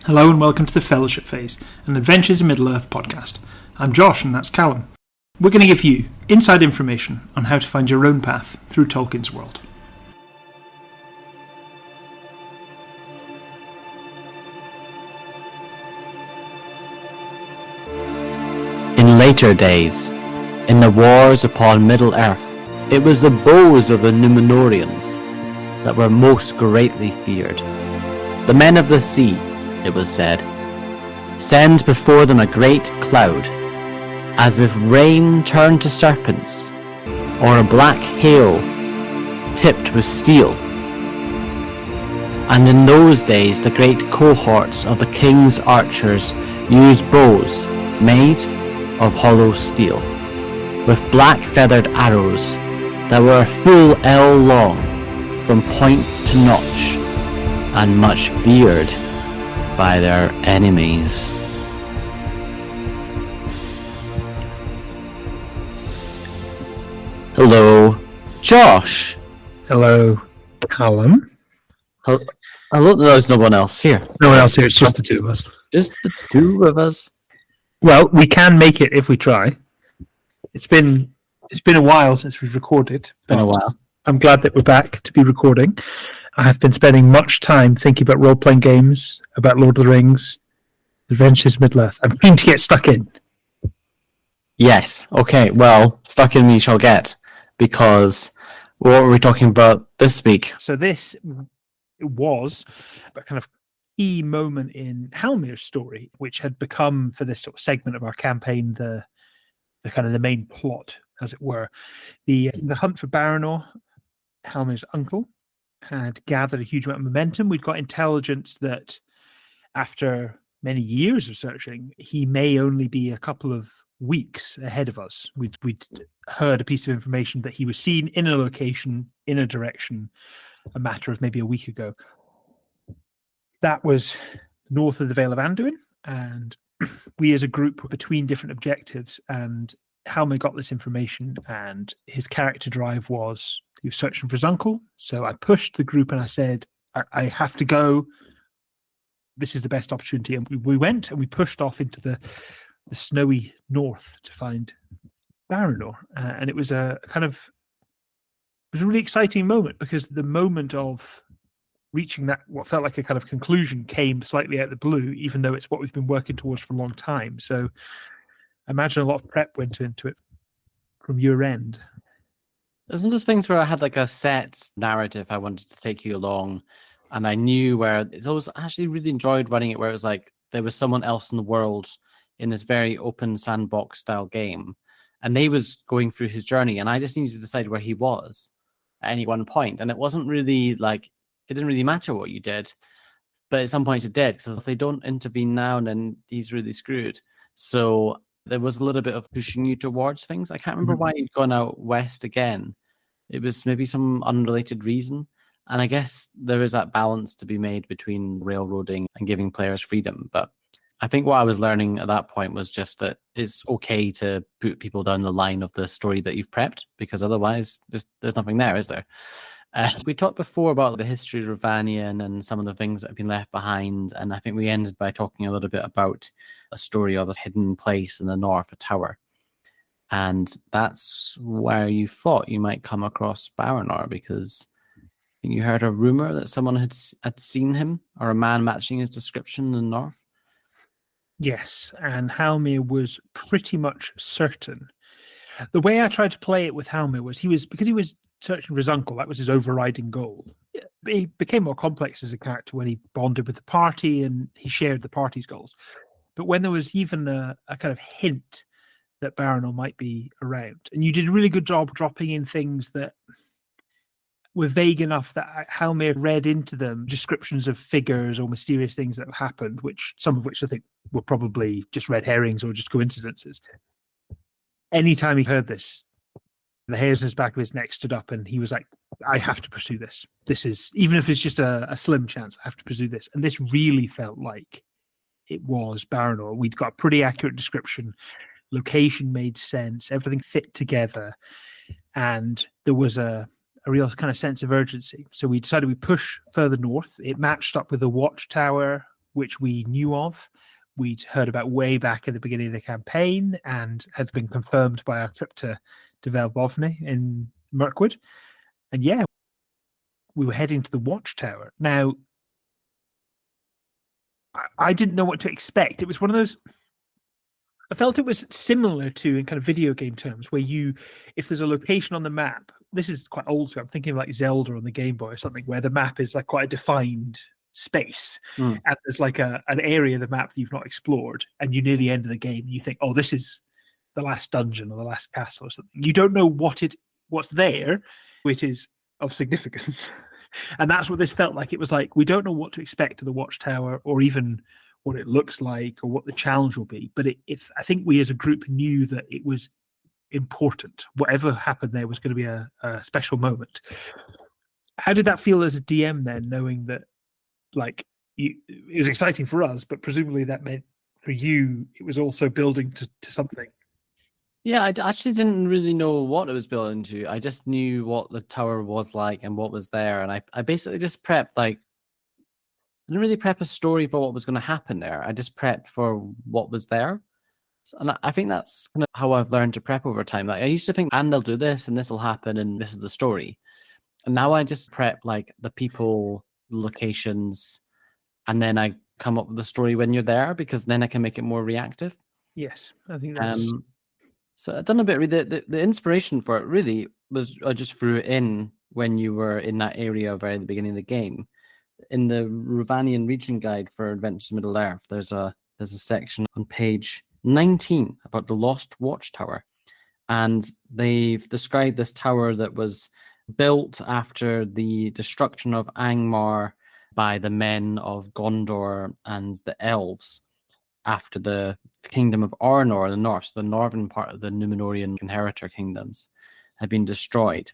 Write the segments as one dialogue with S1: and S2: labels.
S1: Hello and welcome to the Fellowship Phase, an Adventures in Middle-earth podcast. I'm Josh and that's Callum. We're going to give you inside information on how to find your own path through Tolkien's world.
S2: In later days, in the wars upon Middle-earth, it was the bows of the Númenóreans that were most greatly feared. The men of the sea, it was said, send before them a great cloud, as if rain turned to serpents, or a black hail tipped with steel. And in those days the great cohorts of the king's archers used bows made of hollow steel, with black feathered arrows that were a full ell long from point to notch, and much feared by their enemies. Hello, Josh.
S1: Hello, Callum.
S2: Hello, there's no one else here.
S1: No one else here, it's just the two of us.
S2: Just the two of us?
S1: Well, we can make it if we try. It's been a while since we've recorded.
S2: It's been a while.
S1: I'm glad that we're back to be recording. I have been spending much time thinking about role-playing games, about Lord of the Rings, Adventures in Middle-earth. I'm keen to get stuck in.
S2: Yes. Okay, well, stuck in we shall get, because what were we talking about this week?
S1: So this was a kind of key moment in Halmir's story, which had become, for this sort of segment of our campaign, the kind of the main plot, as it were. The hunt for Baranor, Halmir's uncle, had gathered a huge amount of momentum. We'd got intelligence that after many years of searching, he may only be a couple of weeks ahead of us. We'd heard a piece of information that he was seen in a location, in a direction, a matter of maybe a week ago. That was north of the Vale of Anduin, and we as a group were between different objectives, and Halmir got this information, and his character drive was he was searching for his uncle. So I pushed the group and I said, I have to go. This is the best opportunity. And we went and we pushed off into the snowy north to find Baranor. And it was a really exciting moment, because the moment of reaching that, what felt like a kind of conclusion, came slightly out of the blue, even though it's what we've been working towards for a long time. So I imagine a lot of prep went into it from your end.
S2: There's one of those things where I had like a set narrative I wanted to take you along, and I knew where it's always actually really enjoyed running it, where it was like there was someone else in the world in this very open sandbox style game, and they was going through his journey, and I just needed to decide where he was at any one point. And it wasn't really like, it didn't really matter what you did, but at some points it did, because if they don't intervene now, then he's really screwed. So there was a little bit of pushing you towards things. I can't remember why you'd gone out west again. It was maybe some unrelated reason. And I guess there is that balance to be made between railroading and giving players freedom. But I think what I was learning at that point was just that it's okay to put people down the line of the story that you've prepped, because otherwise there's nothing there, is there? We talked before about the history of Ravanian and some of the things that have been left behind, and I think we ended by talking a little bit about a story of a hidden place in the north, a tower. And that's where you thought you might come across Baranor, because I think you heard a rumor that someone had seen him, or a man matching his description in the north.
S1: Yes, and Halmir was pretty much certain. The way I tried to play it with Halmir was because he was searching for his uncle. That was his overriding goal. He became more complex as a character when he bonded with the party and he shared the party's goals. But when there was even a kind of hint that Baranor might be around, and you did a really good job dropping in things that were vague enough that Halmir read into them descriptions of figures or mysterious things that have happened, some of which I think were probably just red herrings or just coincidences. Anytime he heard this, the hairs in his back of his neck stood up, and he was like, I have to pursue this. This is, even if it's just a slim chance, I have to pursue this. And this really felt like it was Baranor. We'd got a pretty accurate description. Location made sense. Everything fit together. And there was a real kind of sense of urgency. So we decided we push further north. It matched up with the watchtower which we knew of. We'd heard about way back at the beginning of the campaign and had been confirmed by our trip to Velbovny in Mirkwood. And yeah, we were heading to the watchtower. Now, I didn't know what to expect. It was one of those. I felt it was similar to in kind of video game terms, where if there's a location on the map, this is quite old, so I'm thinking of like Zelda on the Game Boy or something, where the map is like quite a defined space, and there's like an area of the map that you've not explored, and you're near the end of the game, and you think, oh, this is the last dungeon or the last castle or something. You don't know what's there, which is of significance. And that's what this felt like. It was like, we don't know what to expect to the watchtower, or even what it looks like, or what the challenge will be. But I think we as a group knew that it was important. Whatever happened there was going to be a special moment. How did that feel as a DM then, knowing that, like, it was exciting for us, but presumably that meant for you, it was also building to something?
S2: Yeah, I actually didn't really know what it was building to. I just knew what the tower was like and what was there. And I basically just prepped, like, I didn't really prep a story for what was going to happen there. I just prepped for what was there. And I think that's kind of how I've learned to prep over time. Like, I used to think, and they'll do this, and this will happen, and this is the story. And now I just prep like the people, locations, and then I come up with the story when you're there, because then I can make it more reactive.
S1: Yes, I think that's.
S2: So I've done a bit. The inspiration for it really was, I just threw it in when you were in that area right at the beginning of the game. In the Ruvanian region guide for Adventures in Middle Earth, there's a section on page 19 about the Lost Watchtower, and they've described this tower that was built after the destruction of Angmar by the men of Gondor and the elves after the kingdom of Arnor in the north, so the northern part of the Númenórean inheritor kingdoms, had been destroyed.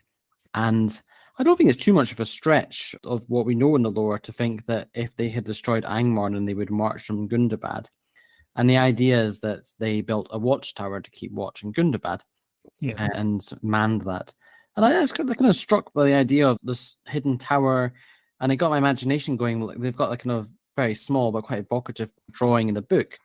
S2: And I don't think it's too much of a stretch of what we know in the lore to think that if they had destroyed Angmar, then they would march from Gundabad. And the idea is that they built a watchtower to keep watch in Gundabad, and manned that. And I was kind of struck by the idea of this hidden tower, and it got my imagination going. Like, they've got like kind of very small but quite evocative drawing in the book.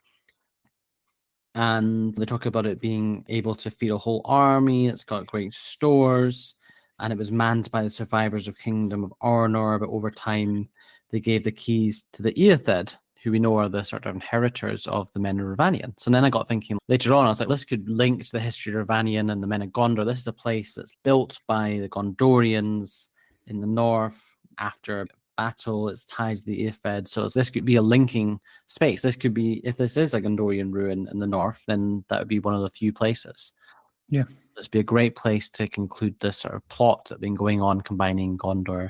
S2: And they talk about it being able to feed a whole army. It's got great stores, and it was manned by the survivors of Kingdom of Arnor. But over time, they gave the keys to the Eothed, who we know are the sort of inheritors of the men of Ruvanian. So then I got thinking later on, I was like, this could link to the history of Ruvanian and the men of Gondor. This is a place that's built by the Gondorians in the north after battle. It ties the Eothed. So this could be a linking space. This could be, if this is a Gondorian ruin in the north, then that would be one of the few places.
S1: Yeah.
S2: This would be a great place to conclude this sort of plot that's been going on, combining Gondor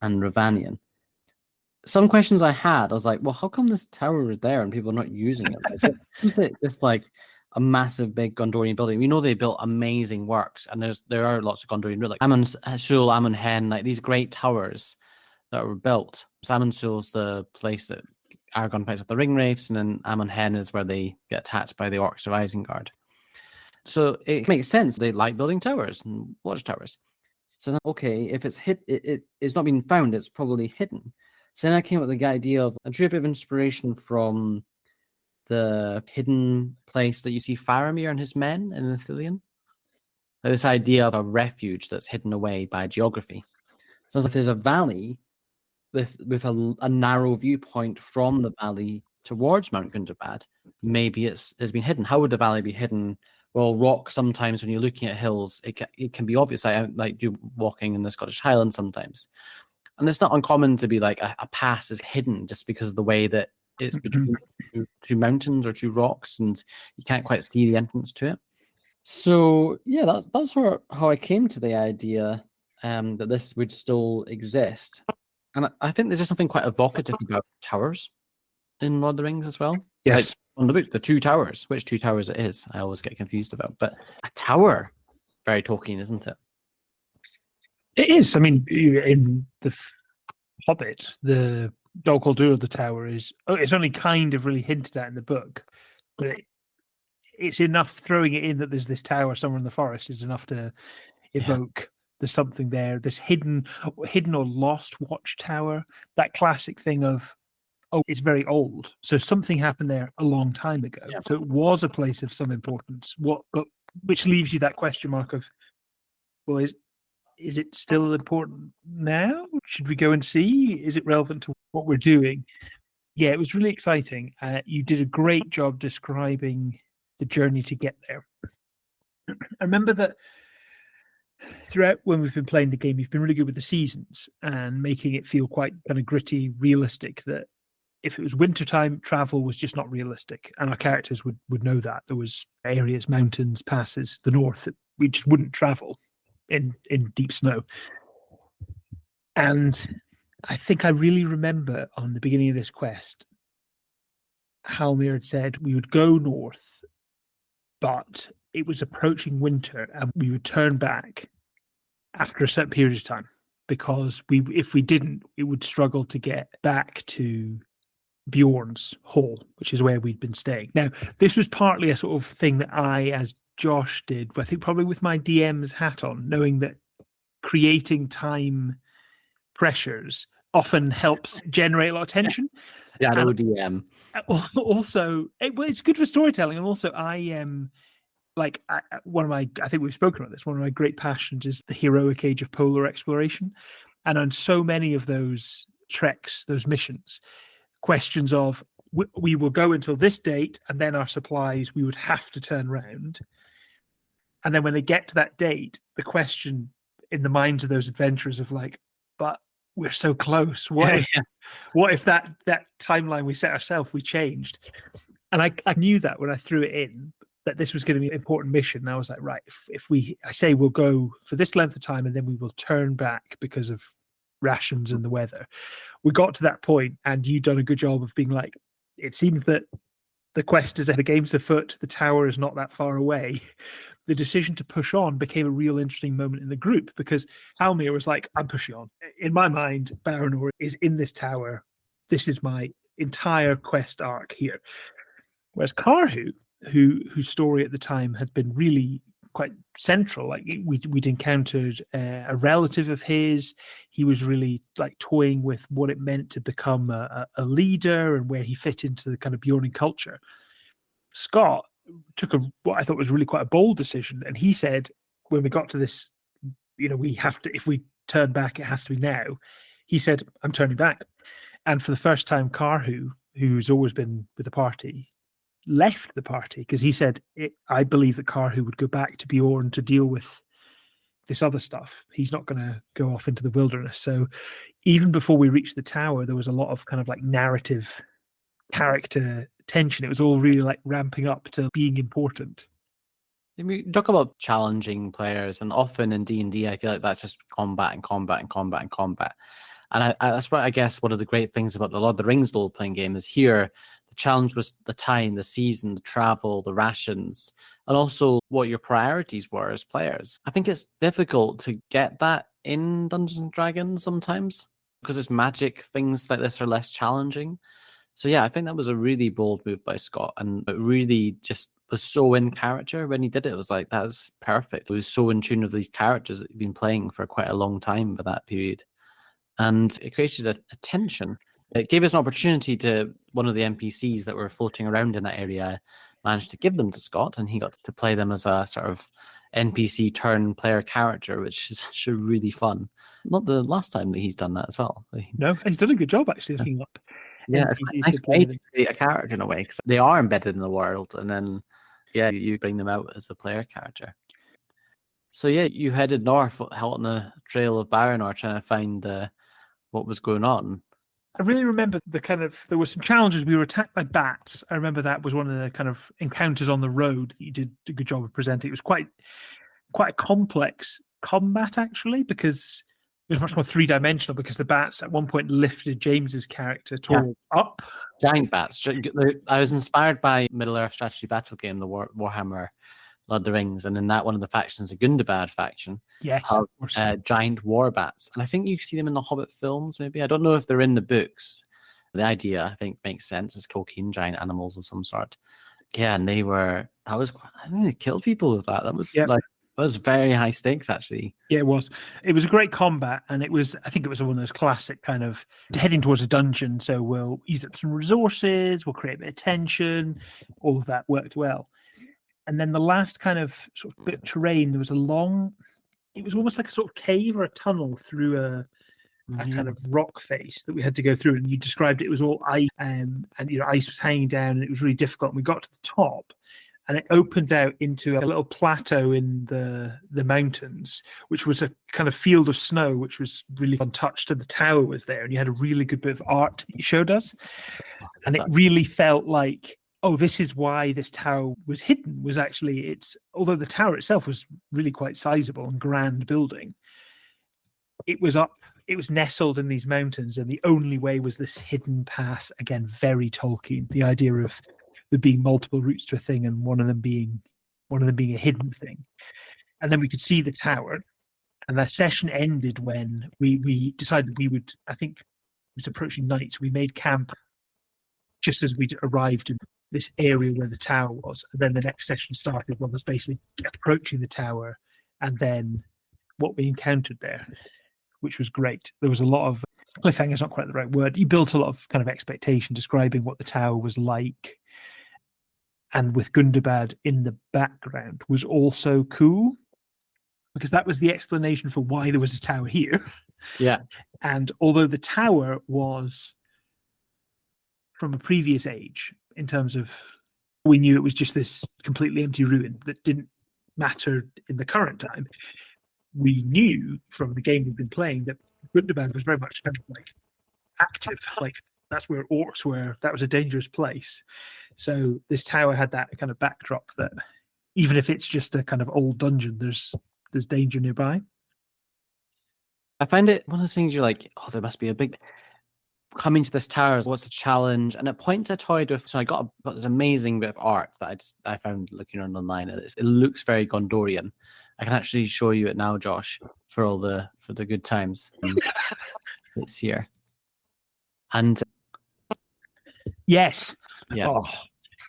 S2: and Ruvanian. Some questions I had, I was like, well, how come this tower is there and people are not using it? Like, is it just like a massive big Gondorian building? We know they built amazing works, and there are lots of Gondorian, like Amon Sul, Amon Hen, like these great towers that were built. So Amon Sul's the place that Aragorn fights with the Ringwraiths, and then Amon Hen is where they get attacked by the orcs of Isengard. So it makes sense. They like building towers and watchtowers. So then, okay, if it's it's not been found, it's probably hidden. So then I came up with the idea of, I drew a bit of inspiration from the hidden place that you see Faramir and his men in Ithilien. Like this idea of a refuge that's hidden away by geography. So if there's a valley with a narrow viewpoint from the valley towards Mount Gundabad, maybe it's been hidden. How would the valley be hidden? Well, rock sometimes when you're looking at hills, it can be obvious. I like do walking in the Scottish Highlands sometimes. And it's not uncommon to be like a pass is hidden just because of the way that it's between two mountains or two rocks, and you can't quite see the entrance to it. So yeah, that's how I came to the idea that this would still exist. And I think there's just something quite evocative about towers in Lord of the Rings as well.
S1: Yes.
S2: Like on the book, the two towers, which two towers it is, I always get confused about. But a tower, very Tolkien, isn't it?
S1: It is. I mean, in the Hobbit, the Dol Guldur of the tower is, it's only kind of really hinted at in the book, but it's enough throwing it in that there's this tower somewhere in the forest is enough to evoke there's something there, this hidden or lost watchtower, that classic thing of, oh, it's very old. So something happened there a long time ago.
S2: Yeah.
S1: So it was a place of some importance. Which leaves you that question mark of, well, is it still important now? Should we go and see? Is it relevant to what we're doing? Yeah, it was really exciting. You did a great job describing the journey to get there. I remember that throughout when we've been playing the game, you've been really good with the seasons and making it feel quite kind of gritty, realistic, that if it was wintertime, travel was just not realistic. And our characters would know that. There was areas, mountains, passes, the north that we just wouldn't travel in deep snow. And I think I really remember on the beginning of this quest, Halmir had said we would go north, but it was approaching winter and we would turn back after a certain period of time, because if we didn't, we would struggle to get back to Bjorn's hall, which is where we'd been staying. Now, this was partly a sort of thing that I, as Josh, did, I think probably with my DM's hat on, knowing that creating time pressures often helps generate a lot of tension.
S2: Yeah, no DM.
S1: Also, it's good for storytelling, and also I am like I think we've spoken about this. One of my great passions is the heroic age of polar exploration, and on so many of those treks, those missions, questions of we will go until this date, and then our supplies we would have to turn round, and then when they get to that date, the question in the minds of those adventurers of like, but we're so close. What if that timeline we set ourselves, we changed? And I knew that when I threw it in, that this was going to be an important mission. And I was like, right, if I say we'll go for this length of time and then we will turn back because of rations and the weather. We got to that point and you'd done a good job of being like, it seems that the quest is the game's afoot, the tower is not that far away. The decision to push on became a real interesting moment in the group, because Halmir was like, I'm pushing on. In my mind, Baranor is in this tower. This is my entire quest arc here. Whereas Karhu, whose story at the time had been really quite central, like we'd encountered a relative of his. He was really like toying with what it meant to become a leader and where he fit into the kind of Bjorn culture. Scott took what I thought was really quite a bold decision, and he said, when we got to this, we have to, if we turn back, it has to be now. He said, I'm turning back. And for the first time, Karhu, who's always been with the party, left the party, because he said, I believe that Karhu would go back to Bjorn to deal with this other stuff. He's not going to go off into the wilderness. So even before we reached the tower, there was a lot of kind of like narrative character tension. It was all really like ramping up to being important.
S2: We talk about challenging players, and often in D&D, I feel like that's just combat and combat and combat and combat. And that's what I guess one of the great things about the Lord of the Rings role-playing game is here. The challenge was the time, the season, the travel, the rations, and also what your priorities were as players. I think it's difficult to get that in Dungeons and Dragons sometimes, because it's magic, things like this are less challenging. So yeah, I think that was a really bold move by Scott, and it really just was so in character when he did it. It was like, that was perfect. It was so in tune with these characters that he'd been playing for quite a long time by that period. And it created a tension. It gave us an opportunity to, one of the NPCs that were floating around in that area managed to give them to Scott, and he got to play them as a sort of NPC turn player character, which is actually really fun. Not the last time that he's done that as well.
S1: No, he's done a good job actually looking up.
S2: Yeah, it's a nice way to create a character in a way, because they are embedded in the world, and then you bring them out as a player character. So yeah, you headed north out on the trail of Baranor trying to find what was going on.
S1: I really remember there were some challenges. We were attacked by bats. I remember that was one of the kind of encounters on the road that you did a good job of presenting. It was quite a complex combat actually, because it was much more three-dimensional, because the bats at one point lifted James's character up.
S2: Giant bats. I was inspired by Middle-earth strategy battle game, the Warhammer Lord of the Rings, and in that one of the factions, the Gundabad faction,
S1: yes,
S2: of course, giant war bats. And I think you see them in the Hobbit films, maybe. I don't know if they're in the books. The idea, I think, makes sense. It's Tolkien, giant animals of some sort. Yeah, and I think they killed people with that. That was like It was very high stakes, actually.
S1: Yeah, it was. It was a great combat, and I think it was one of those classic kind of heading towards a dungeon. So we'll use up some resources, we'll create a bit of tension. All of that worked well. And then the last kind of sort of bit of terrain, there was it was almost like a sort of cave or a tunnel through a kind of rock face that we had to go through. And you described it was all ice, and ice was hanging down, and it was really difficult. And we got to the top, and it opened out into a little plateau in the mountains, which was a kind of field of snow, which was really untouched, and the tower was there, and you had a really good bit of art that you showed us, and it really felt like, oh, this is why this tower was hidden. Was actually although the tower itself was really quite sizable and grand building, it was nestled in these mountains, and the only way was this hidden path. Again, very Tolkien, the idea of there being multiple routes to a thing, and one of them being a hidden thing. And then we could see the tower, and that session ended when we decided we would, I think it was approaching night, so we made camp just as we'd arrived in this area where the tower was. And then the next session started when was basically approaching the tower, and then what we encountered there, which was great. There was a lot of cliffhanger is not quite the right word. You built a lot of kind of expectation, describing what the tower was like. And with Gundabad in the background was also cool, because that was the explanation for why there was a tower here.
S2: Yeah.
S1: And although the tower was from a previous age, in terms of, we knew it was just this completely empty ruin that didn't matter in the current time, we knew from the game we've been playing that Gundabad was very much kind of like active, like that's where orcs were. That was a dangerous place. So this tower had that kind of backdrop that even if it's just a kind of old dungeon, there's danger nearby.
S2: I find it one of those things you're like, oh, there must be a big coming to this tower. What's the challenge? And at points I toyed with. So I got this amazing bit of art that I found looking around online. It looks very Gondorian. I can actually show you it now, Josh, for the good times. It's here. And
S1: yes,
S2: yeah. Oh.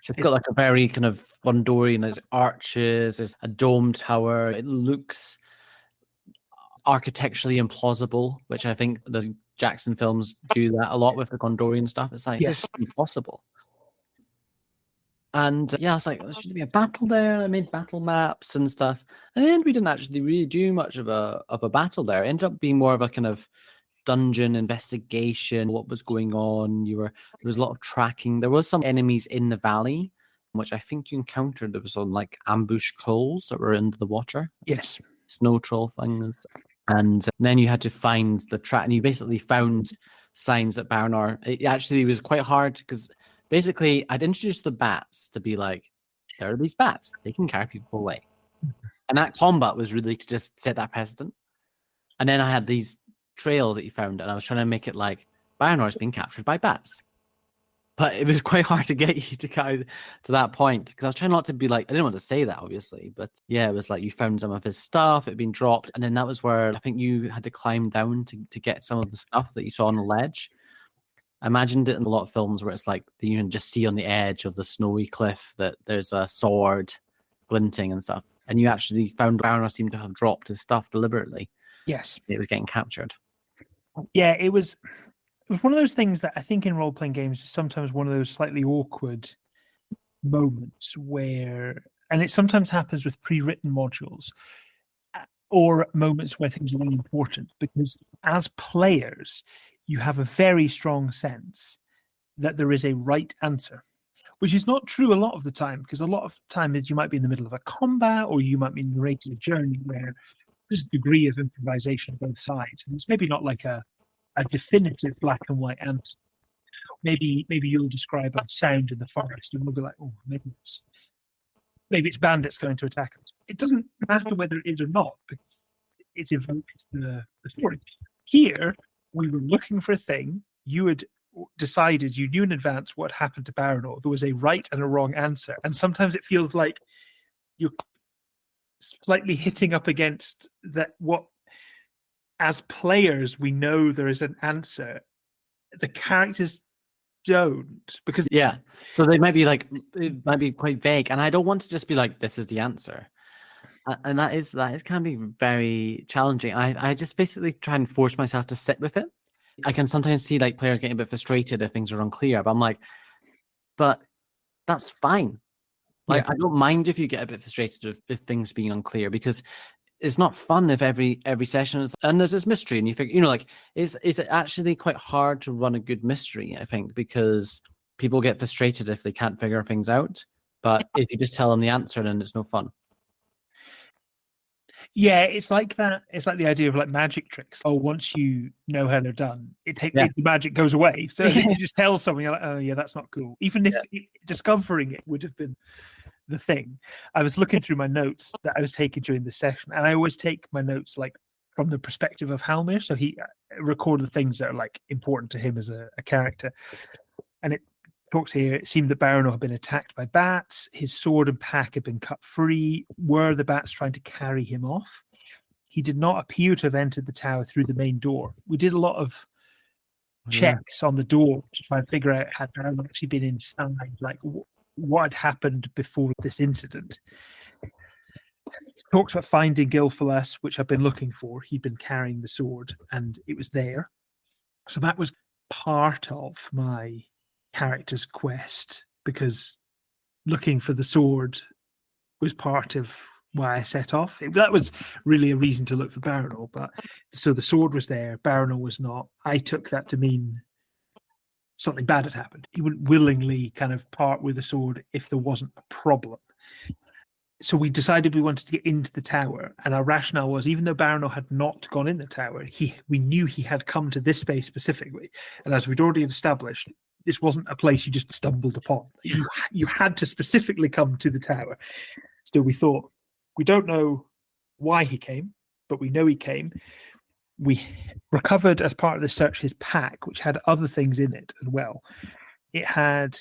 S2: So it's got like a very kind of Gondorian. There's arches. There's a dome tower. It looks architecturally implausible, which I think the Jackson films do that a lot with the Gondorian stuff. It's like, yes, it's impossible. And I was like, there should be a battle there. I made battle maps and stuff. And then we didn't actually really do much of a battle there. It ended up being more of a kind of dungeon investigation, what was going on. There was a lot of tracking. There was some enemies in the valley, which I think you encountered. There was some like ambush trolls that were under the water.
S1: Yes.
S2: Snow troll things. And then you had to find the track, and you basically found signs that Baranor. It actually was quite hard because basically I'd introduced the bats to be like, there are these bats, they can carry people away. And that combat was really to just set that precedent. And then I had these trails that you found, and I was trying to make it like Baranor's being captured by bats. But it was quite hard to get you to go to that point, because I was trying not to be like, I didn't want to say that, obviously. But yeah, it was like you found some of his stuff, it had been dropped. And then that was where I think you had to climb down to get some of the stuff that you saw on the ledge. I imagined it in a lot of films where it's like you can just see on the edge of the snowy cliff that there's a sword glinting and stuff. And you actually found Baranor seemed to have dropped his stuff deliberately.
S1: Yes.
S2: It was getting captured.
S1: Yeah, it was one of those things that I think in role-playing games is sometimes one of those slightly awkward moments where, and it sometimes happens with pre-written modules, or moments where things are really important, because as players, you have a very strong sense that there is a right answer, which is not true a lot of the time, because a lot of time is you might be in the middle of a combat, or you might be narrating a journey where there's a degree of improvisation on both sides. And it's maybe not like a definitive black and white answer. Maybe you'll describe a sound in the forest, and we'll be like, oh, maybe it's bandits going to attack us. It doesn't matter whether it is or not, because it's evoked the story. Here, we were looking for a thing. You had decided, you knew in advance what happened to Baranor. There was a right and a wrong answer. And sometimes it feels like you're slightly hitting up against that. What, as players, we know there is an answer. The characters don't, because
S2: so they might be like, it might be quite vague, and I don't want to just be like, this is the answer. And that is can be very challenging. I just basically try and force myself to sit with it. I can sometimes see like players getting a bit frustrated if things are unclear, but I'm like, but that's fine. Like,
S1: Yeah.
S2: I don't mind if you get a bit frustrated if things being unclear, because it's not fun if every session is, and there's this mystery and you figure, like, is it actually quite hard to run a good mystery, I think, because people get frustrated if they can't figure things out. But if you just tell them the answer, then it's no fun.
S1: Yeah, it's like that. It's like the idea of like magic tricks. Oh, once you know how they're done, the magic goes away. So if you just tell someone, you're like, oh yeah, that's not cool. Even if discovering it would have been the thing. I was looking through my notes that I was taking during the session, and I always take my notes like from the perspective of Halmir. So he recorded the things that are like important to him as a character. And it talks here, it seemed that Baranor had been attacked by bats. His sword and pack had been cut free. Were the bats trying to carry him off? He did not appear to have entered the tower through the main door. We did a lot of checks on the door to try and figure out had Baranor actually been inside, like what had happened before this incident. He talks about finding Gilfalas, which I've been looking for. He'd been carrying the sword and it was there. So that was part of my character's quest, because looking for the sword was part of why I set off. That was really a reason to look for Baranor, but so the sword was there, Baranor was not. I took that to mean something bad had happened. He wouldn't willingly kind of part with the sword if there wasn't a problem. So we decided we wanted to get into the tower, and our rationale was, even though Baranor had not gone in the tower, we knew he had come to this space specifically, and as we'd already established, this wasn't a place you just stumbled upon. You had to specifically come to the tower. So we thought, we don't know why he came, but we know he came. We recovered as part of the search his pack, which had other things in it as well. It had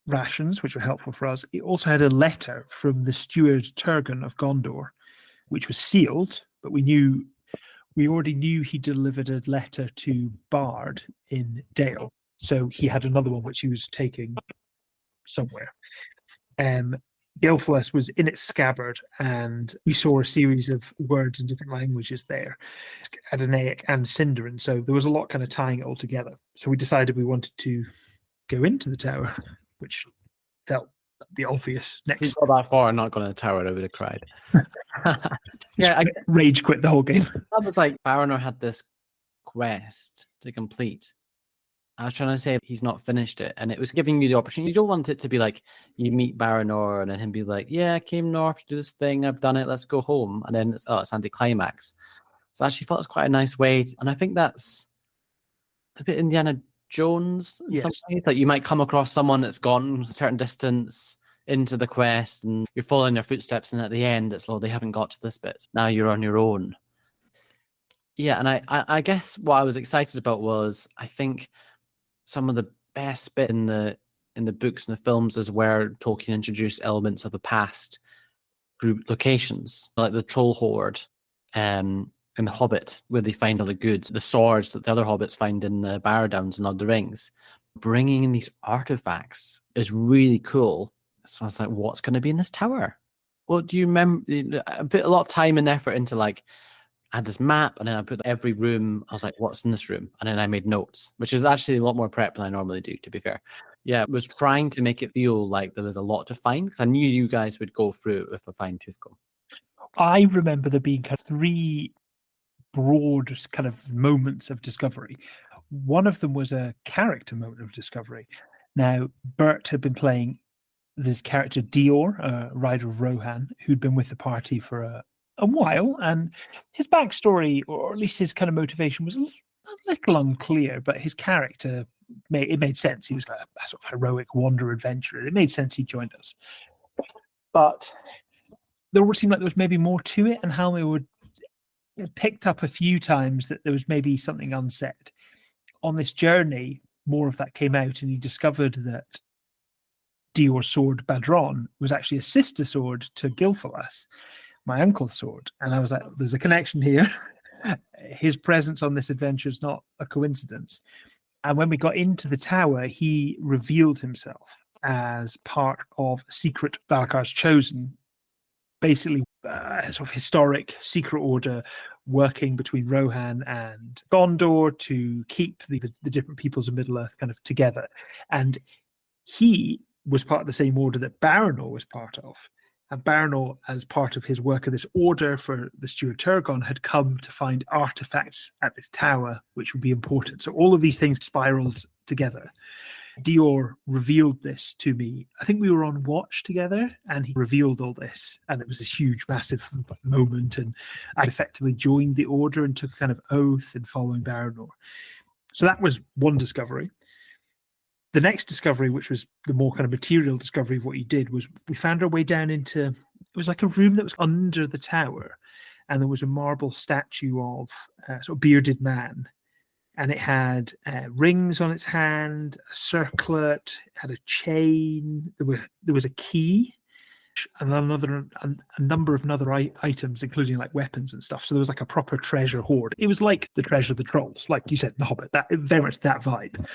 S1: rations, which were helpful for us. It also had a letter from the steward Turgon of Gondor, which was sealed, but we already knew he delivered a letter to Bard in Dale. So he had another one which he was taking somewhere. Gilfalas was in its scabbard, and we saw a series of words in different languages there, Adonaic and Sindarin. So there was a lot kind of tying it all together. So we decided we wanted to go into the tower, which felt the obvious next.
S2: He's got that far and not gone to the tower, I would have cried.
S1: I rage quit the whole game.
S2: That was like Baranor had this quest to complete. I was trying to say he's not finished it, and it was giving you the opportunity. You don't want it to be like you meet Baranor and then him be like, yeah, I came north to do this thing, I've done it, let's go home. And then it's anticlimax. So I actually thought it was quite a nice way and I think that's a bit Indiana Jones in some ways. Like you might come across someone that's gone a certain distance into the quest and you're following their footsteps, and at the end it's, oh, they haven't got to this bit, now you're on your own. Yeah, and I guess what I was excited about was, I think some of the best bit in the books and the films is where Tolkien introduced elements of the past through locations, like the Troll Hoard, in The Hobbit, where they find all the goods, the swords that the other hobbits find in the Barrow-downs and Lord of the Rings. Bringing in these artifacts is really cool. So I was like, what's going to be in this tower? Well, do you remember? I put a lot of time and effort into, like, I had this map, and then I put every room. I was like, what's in this room? And then I made notes, which is actually a lot more prep than I normally do, to be fair. Yeah, it was trying to make it feel like there was a lot to find. I knew you guys would go through it with a fine-tooth comb.
S1: I remember there being kind of 3 broad kind of moments of discovery. One of them was a character moment of discovery. Now, Bert had been playing this character Dior, a rider of Rohan, who'd been with the party for a while, and his backstory, or at least his kind of motivation, was a little unclear, but his character made sense. He was a sort of heroic wander adventurer. It made sense he joined us. But there would seem like there was maybe more to it, and Halmir would picked up a few times that there was maybe something unsaid. On this journey, more of that came out, and he discovered that Dior's sword Badron was actually a sister sword to Gilfalas, my uncle's sword. And I was like, there's a connection here. His presence on this adventure is not a coincidence. And when we got into the tower, he revealed himself as part of a secret Balkar's Chosen basically sort of historic secret order working between Rohan and Gondor to keep the different peoples of Middle-earth kind of together. And he was part of the same order that Baranor was part of. And Baranor, as part of his work of this order for the Steward Turgon, had come to find artifacts at this tower, which would be important. So all of these things spiraled together. Dior revealed this to me. I think we were on watch together, and he revealed all this. And it was this huge, massive moment. And I effectively joined the order and took a kind of oath in following Baranor. So that was one discovery. The next discovery, which was the more kind of material discovery of what you did, was we found our way down into, it was like a room that was under the tower, and there was a marble statue of a sort of bearded man, and it had rings on its hand, a circlet, had a chain, there was a key, and a number of other items, including like weapons and stuff. So there was like a proper treasure hoard. It was like the Treasure of the Trolls, like you said, The Hobbit. That very much that vibe,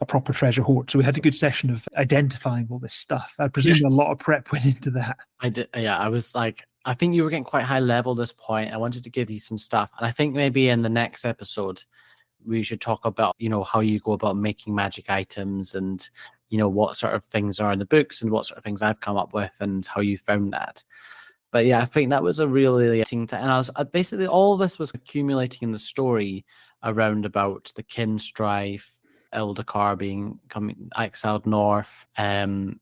S1: a proper treasure hoard. So we had a good session of identifying all this stuff. I presume a lot of prep went into that.
S2: I did. Yeah, I was like, I think you were getting quite high level at this point. I wanted to give you some stuff, and I think maybe in the next episode we should talk about, how you go about making magic items and, what sort of things are in the books and what sort of things I've come up with and how you found that. But yeah, I think that was a really interesting time. And I was basically, all this was accumulating in the story around about the kin strife, Eldacar coming exiled north, and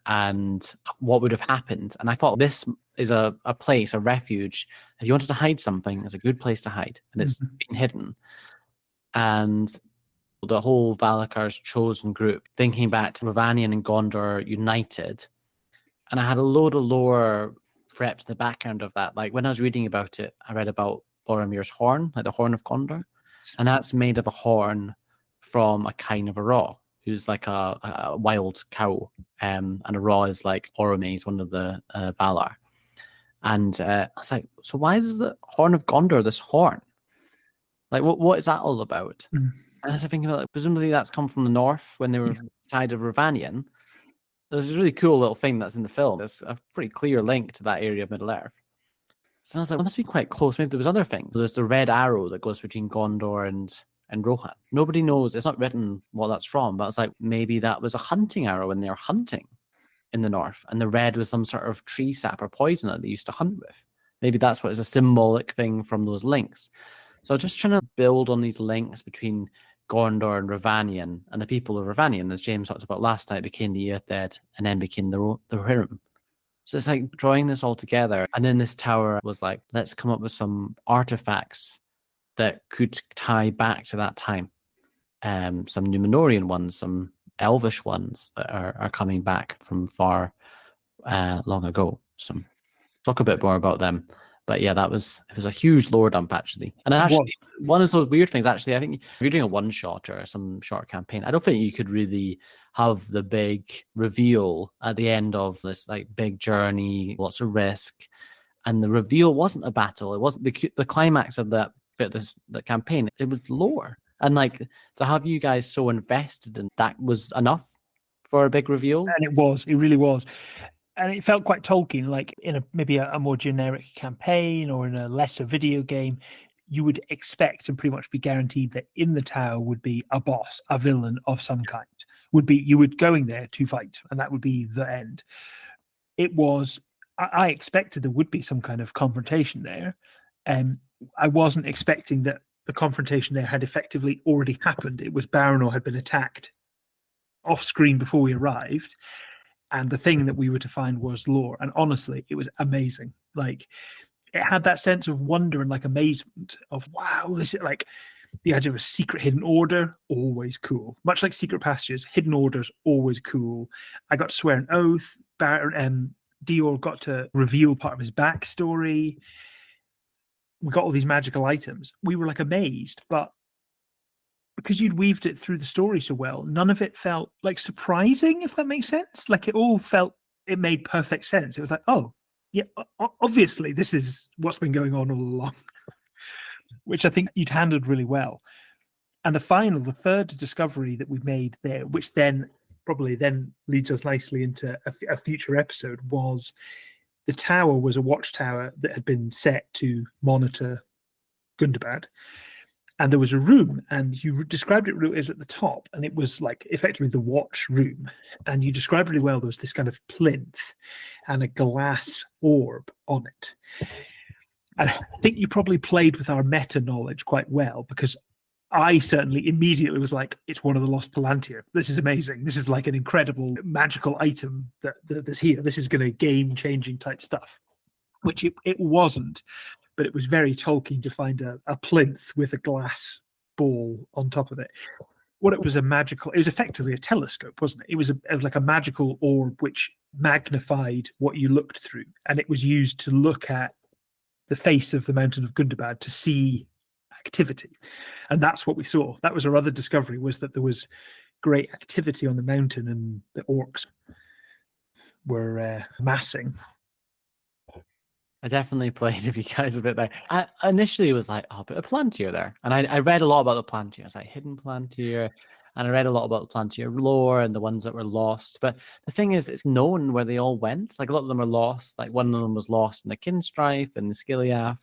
S2: what would have happened. And I thought this is a place, a refuge. If you wanted to hide something, it's a good place to hide, and it's been hidden. And the whole Valakar's chosen group, thinking back to Ravanian and Gondor united. And I had a load of lore prepped in the background of that. Like when I was reading about it, I read about Boromir's horn, like the horn of Gondor. And that's made of a horn from a kind of a raw, who's like a wild cow. And a raw is like Orome, is one of the Valar. And I was like, so why is the horn of Gondor this horn? Like, what is that all about? And I was thinking about, like, presumably that's come from the north when they were tied of Ravanian. There's a really cool little thing that's in the film. There's a pretty clear link to that area of Middle Earth. So I was like, well, it must be quite close. Maybe there was other things. So there's the red arrow that goes between Gondor and Rohan. Nobody knows. It's not written what that's from, but I was like, maybe that was a hunting arrow when they were hunting in the north. And the red was some sort of tree sap or poison that they used to hunt with. Maybe that's what is a symbolic thing from those links. So I'm just trying to build on these links between Gondor and Ravanian, and the people of Ravanian, as James talked about last night, became the Earthed and then became the Rohirrim. So it's like drawing this all together. And then this tower was like, let's come up with some artifacts that could tie back to that time. Some Numenorian ones, some Elvish ones that are coming back from far long ago. So talk a bit more about them. But yeah, it was a huge lore dump, actually. And actually, one of those weird things, actually, I think if you're doing a one-shot or some short campaign, I don't think you could really have the big reveal at the end of this like big journey, lots of risk. And the reveal wasn't a battle. It wasn't the climax of that bit of the campaign. It was lore. And like to have you guys so invested in that was enough for a big reveal.
S1: And it really was. And it felt quite Tolkien, like in maybe a more generic campaign or in a lesser video game, you would expect and pretty much be guaranteed that in the tower would be a boss, a villain of some kind. You would going there to fight, and that would be the end. It was, I expected there would be some kind of confrontation there. And I wasn't expecting that the confrontation there had effectively already happened. It was Baranor had been attacked off screen before we arrived. And the thing that we were to find was lore. And honestly, it was amazing. Like, it had that sense of wonder and like amazement of, wow, this is like the idea of a secret hidden order, always cool. Much like Secret Passages, hidden orders, always cool. I got to swear an oath. Dior got to reveal part of his backstory. We got all these magical items. We were like amazed, but because you'd weaved it through the story so well, none of it felt like surprising, if that makes sense. Like it made perfect sense. It was like, oh, yeah, obviously this is what's been going on all along, which I think you'd handled really well. And the third discovery that we made there, which then probably leads us nicely into a future episode, was The tower was a watchtower that had been set to monitor Gundabad. And there was a room, and you described it as at the top, and it was like effectively the watch room. And you described really well. There was this kind of plinth and a glass orb on it. And I think you probably played with our meta knowledge quite well, because I certainly immediately was like, it's one of the lost Palantir. This is amazing. This is like an incredible magical item that's here. This is going to game-changing type stuff, which it wasn't. But it was very Tolkien to find a plinth with a glass ball on top of it. What it was it was effectively a telescope, wasn't it? It was like a magical orb which magnified what you looked through. And it was used to look at the face of the mountain of Gundabad to see activity. And that's what we saw. That was our other discovery, was that there was great activity on the mountain and the orcs were massing.
S2: I definitely played with you guys a bit there. I initially was like, oh, but a Palantir there. And I read a lot about the Palantir. I was like, hidden Palantir. And I read a lot about the Palantir lore and the ones that were lost. But the thing is, it's known where they all went. Like, a lot of them are lost. Like, one of them was lost in the Kinstrife and the Skiliath.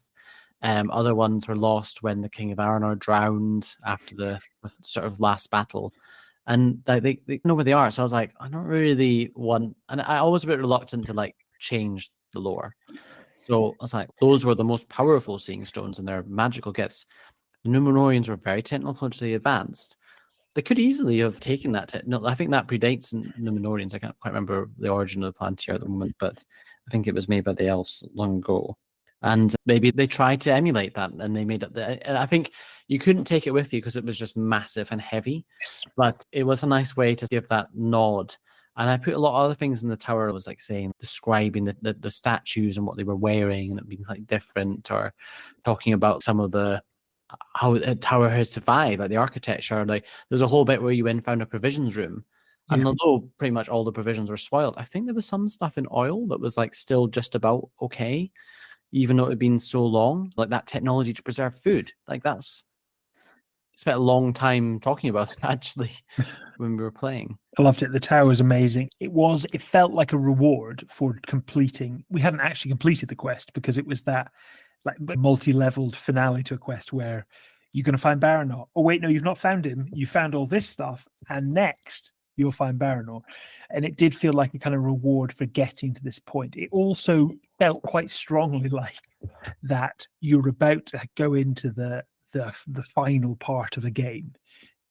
S2: Other ones were lost when the King of Arnor drowned after the sort of last battle. And they know where they are. So I was like, I don't really want... And I always a bit reluctant to, like, change the lore. So I was like, those were the most powerful seeing stones and their magical gifts. The Numenorians were very technologically advanced. They could easily have taken that. No, I think that predates Numenorians. I can't quite remember the origin of the Palantir at the moment, but I think it was made by the elves long ago. And maybe they tried to emulate that, and they made it. And I think you couldn't take it with you because it was just massive and heavy.
S1: Yes.
S2: But it was a nice way to give that nod. And I put a lot of other things in the tower. I was like describing the statues and what they were wearing and it being like different, or talking about some of how the tower had survived, like the architecture. Like there's a whole bit where you went and found a provisions room. And although pretty much all the provisions were spoiled, I think there was some stuff in oil that was like still just about okay, even though it had been so long. Like that technology to preserve food. Like spent a long time talking about it actually when we were playing.
S1: I loved it. The tower was amazing. It felt like a reward for completing. We hadn't actually completed the quest because it was that like multi-leveled finale to a quest where you're going to find Baranor. Oh wait, no, you've not found him. You found all this stuff, and next you'll find Baranor. And it did feel like a kind of reward for getting to this point. It also felt quite strongly like that you're about to go into the final part of a game,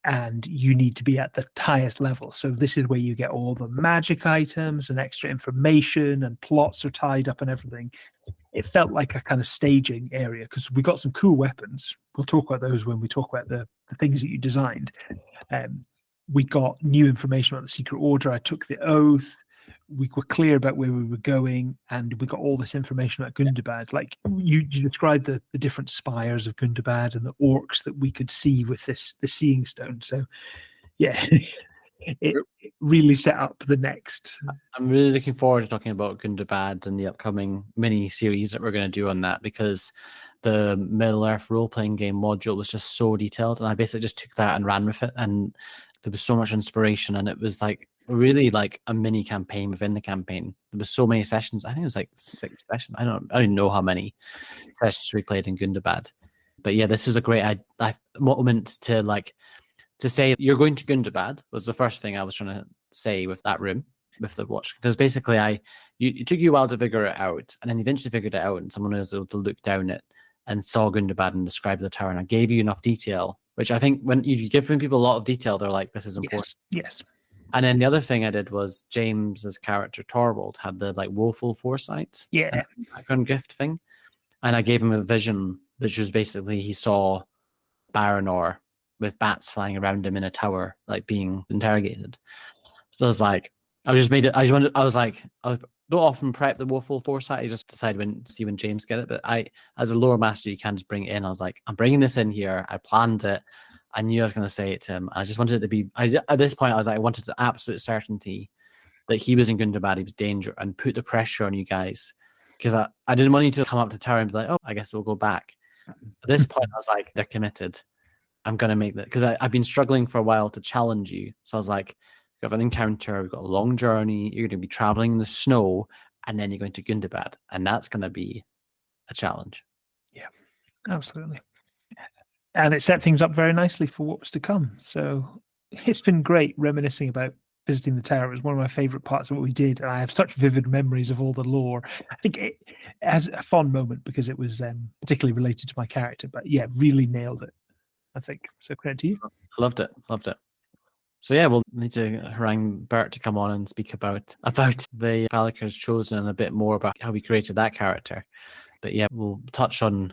S1: and you need to be at the highest level. So this is where you get all the magic items and extra information, and plots are tied up and everything. It felt like a kind of staging area because we got some cool weapons. We'll talk about those when we talk about the things that you designed. We got new information about the Secret Order. I took the oath. We were clear about where we were going, and we got all this information about Gundabad. Like you described the different spires of Gundabad and the orcs that we could see with the seeing stone. So yeah, it really set up the next.
S2: I'm really looking forward to talking about Gundabad and the upcoming mini series that we're going to do on that, because the Middle Earth role-playing game module was just so detailed, and I basically just took that and ran with it, and there was so much inspiration, and it was like really like a mini campaign within the campaign. There was so many sessions. I think it was like 6 sessions. I don't even know how many sessions we played in Gundabad. But yeah, this is a great moment to say you're going to Gundabad was the first thing I was trying to say with that room, with the watch. Because basically it took you a while to figure it out, and then you eventually figured it out, and someone was able to look down it and saw Gundabad and describe the tower, and I gave you enough detail, which I think when you give people a lot of detail, they're like, this is important.
S1: Yes.
S2: And then the other thing I did was James's character Torvald had the like woeful foresight background gift thing, and I gave him a vision, which was basically he saw Baranor with bats flying around him in a tower, like being interrogated. So I was like, I don't often prep the woeful foresight. I just decide when James get it. But as a lore master, you can just bring it in. I was like, I'm bringing this in here. I planned it. I knew I was going to say it to him. I just wanted it to be. At this point, I was like, I wanted the absolute certainty that he was in Gundabad, he was danger, and put the pressure on you guys, because I didn't want you to come up to tower and be like, oh, I guess we'll go back. At this point, I was like, they're committed. I'm going to make that, because I've been struggling for a while to challenge you. So I was like, we have an encounter, we've got a long journey, you're going to be traveling in the snow, and then you're going to Gundabad, and that's going to be a challenge.
S1: Yeah, absolutely. And it set things up very nicely for what was to come. So it's been great reminiscing about visiting the tower. It was one of my favorite parts of what we did. And I have such vivid memories of all the lore. I think it has a fond moment because it was particularly related to my character. But yeah, really nailed it, I think. So credit to you.
S2: Loved it. So yeah, we'll need to harangue Bert to come on and speak about the Palikir's Chosen and a bit more about how we created that character. But yeah, we'll touch on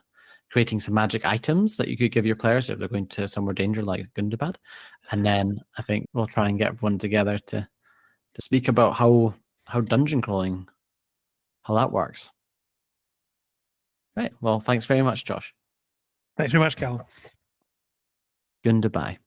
S2: creating some magic items that you could give your players if they're going to somewhere danger like Gundabad. And then I think we'll try and get everyone together to speak about how dungeon crawling, how that works. Right. Well, thanks very much, Josh.
S1: Thanks very much, Callum.
S2: Gundabad.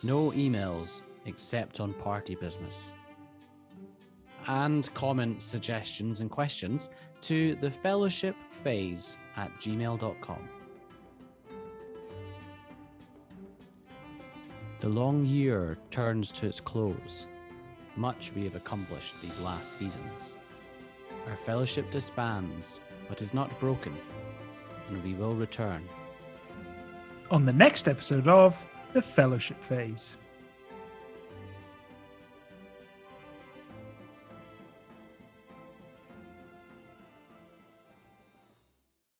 S2: No emails except on party business. And comments, suggestions, and questions to thefellowshipphase@gmail.com. The long year turns to its close. Much we have accomplished these last seasons. Our fellowship disbands, but is not broken, and we will return
S1: On the next episode of The Fellowship Phase.